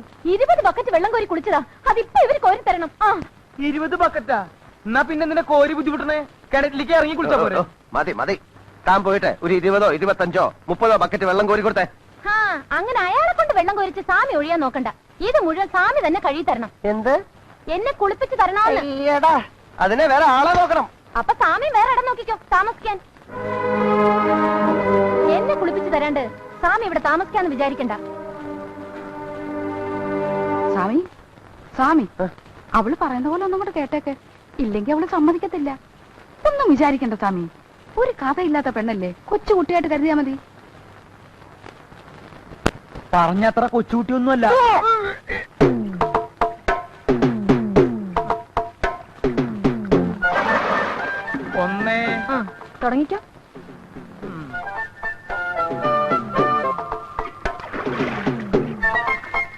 20 bucket വെള്ളം കോരി കുളിച്ചതാ. അതിപ്പോ ഇവര് കോരി തരണം. 20 ബക്കറ്റാ? എന്നാ പിന്നെ നിന്നെ കോരി ബുദ്ധിമുട്ടണേ, കിണറ്റിലേക്ക് ഇറങ്ങി കുളിച്ചാ പോരെ? മതി മതി, താൻ പോയിട്ട് ഒരു 20ഓ 25ഓ 30ഓ ബക്കറ്റ് വെള്ളം കോരി കൊടുത്തേ. അങ്ങനെ അയാളെ കൊണ്ട് വെള്ളം കോരിച്ച് സാമി ഒഴിയാൻ നോക്കണ്ട. ഇത് മുഴുവൻ സാമി തന്നെ കഴുകി തരണം. എന്ത്? എന്നെ കുളിപ്പിച്ച് തരണോന്ന്. അതിനെ വേറെ ആളെ നോക്കണം. അപ്പൊ സാമി വേറെ ഇടം നോക്കിക്കോ താമസിക്കാൻ. എന്നെ കുളിപ്പിച്ച് തരാണ്ട് സാമി ഇവിടെ താമസിക്കാന്ന് വിചാരിക്കണ്ട. സ്വാമി സ്വാമി, അവള് പറയുന്ന പോലെ ഒന്നും കൂടെ കേട്ടേക്ക്. ഇല്ലെങ്കിൽ അവള് സമ്മതിക്കത്തില്ല. ഒന്നും വിചാരിക്കണ്ട സ്വാമി, ഒരു കഥയില്ലാത്ത പെണ്ണല്ലേ, കൊച്ചുകുട്ടിയായിട്ട് കരുതിയാ മതി. പറഞ്ഞത്ര കൊച്ചുകുട്ടിയൊന്നുമല്ല. തുടങ്ങിക്കോ.